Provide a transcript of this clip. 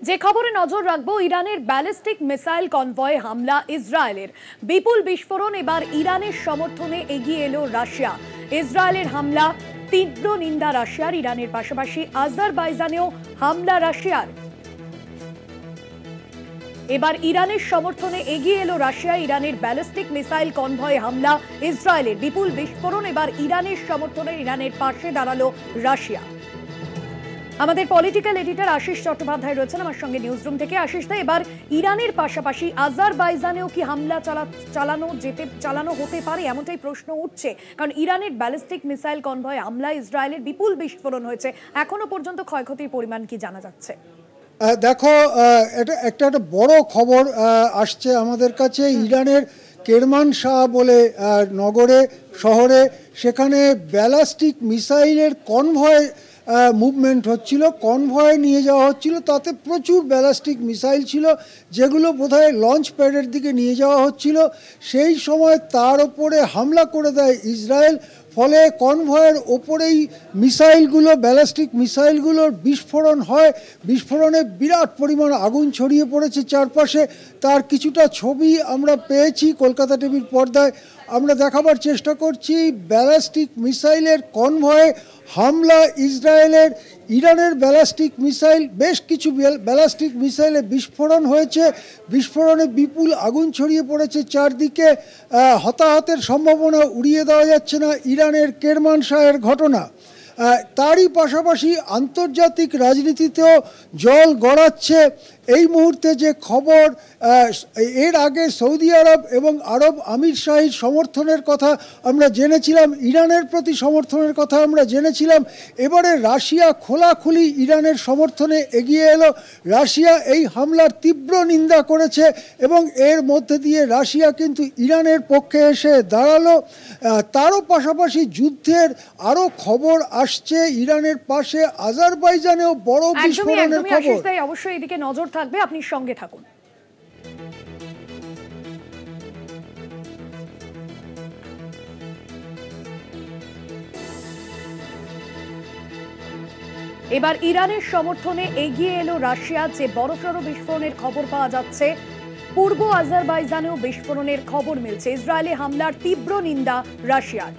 যে খবরে নজর রাখবো, ইরানের ব্যালিস্টিক মিসাইল কনভয় হামলা ইসরায়েলের। বিপুল বিস্ফোরণ, এবার ইরানের সমর্থনে এগিয়ে এলো রাশিয়া। ইসরায়েলের হামলা তীব্র নিন্দা রাশিয়ার। ইরানের পাশাপাশি আজারবাইজানেও হামলা রাশিয়ার। এবার ইরানের সমর্থনে এগিয়ে এলো রাশিয়া। ইরানের ব্যালিস্টিক মিসাইল কনভয় হামলা ইসরায়েলের। বিপুল বিস্ফোরণ, এবার ইরানের সমর্থনে ইরানের পাশে দাঁড়ালো রাশিয়া। আমাদের পলিটিক্যাল এডিটর আশিস চট্টোপাধ্যায় রয়েছেন আমার সঙ্গে নিউজরুম থেকে। আশিস দা, এবার ইরানের পাশাপাশি আজারবাইজানেও কি হামলা চালানো হতে পারে, এমনটাই প্রশ্ন উঠছে। কারণ ইরানের ব্যালিস্টিক মিসাইল কনভয় হামলা ইসরায়েলের, বিপুল বিস্ফোরণ হয়েছে। এখনো পর্যন্ত ক্ষয়ক্ষতির পরিমাণ কি জানা যাচ্ছে? দেখো, এটা একটা বড় খবর আসছে আমাদের কাছে। ইরানের কেরমানশাহ বলে শহরে সেখানে ব্যালিস্টিক মিসাইলের কনভয় মুভমেন্ট হচ্ছিল, কনভয় নিয়ে যাওয়া হচ্ছিল। তাতে প্রচুর ব্যালিস্টিক মিসাইল ছিল, যেগুলো বোধহয় লঞ্চ প্যাডের দিকে নিয়ে যাওয়া হচ্ছিল। সেই সময় তার ওপরে হামলা করে দেয় ইসরায়েল। ফলে কনভয়ের ওপরেই মিসাইলগুলো, ব্যালিস্টিক মিসাইলগুলোর বিস্ফোরণ হয়। বিস্ফোরণে বিরাট পরিমাণ আগুন ছড়িয়ে পড়েছে চারপাশে। তার কিছুটা ছবি আমরা পেয়েছি কলকাতা টিভির পর্দায়, আমরা দেখাবার চেষ্টা করছি। ব্যালিস্টিক মিসাইলের কনভয়ে হামলা ইসরায়েলের। ইরানের ব্যালিস্টিক মিসাইল, বেশ কিছু ব্যালিস্টিক মিসাইলে বিস্ফোরণ হয়েছে। বিস্ফোরণে বিপুল আগুন ছড়িয়ে পড়েছে চারদিকে। হতাহতের সম্ভাবনা উড়িয়ে দেওয়া যাচ্ছে না। ইরানের কেরমানশাহের ঘটনা। তারই পাশাপাশি আন্তর্জাতিক রাজনীতিতেও জল গড়াচ্ছে এই মুহূর্তে যে খবর। এর আগে সৌদি আরব এবং আরব আমির শাহীর সমর্থনের কথা আমরা জেনেছিলাম, ইরানের প্রতি সমর্থনের কথা আমরা জেনেছিলাম। এবারে রাশিয়া খোলাখুলি ইরানের সমর্থনে এগিয়ে এলো। রাশিয়া এই হামলার তীব্র নিন্দা করেছে এবং এর মধ্যে দিয়ে রাশিয়া কিন্তু ইরানের পক্ষে এসে দাঁড়ালো। তারও পাশাপাশি যুদ্ধের আরও খবর আসছে ইরানের পাশে। আজারবাইজানেও বড় বিস্ফোরণের খবর। অবশ্যই এদিকে নজর থাকবে, আপনি সঙ্গে থাকুন। এবার ইরানের সমর্থনে এগিয়ে এলো রাশিয়া। যে বড়সড় বিস্ফোরণের খবর পাওয়া যাচ্ছে, পূর্ব আজারবাইজানেও বিস্ফোরণের খবর মিলছে। ইসরায়েলি হামলার তীব্র নিন্দা রাশিয়ার।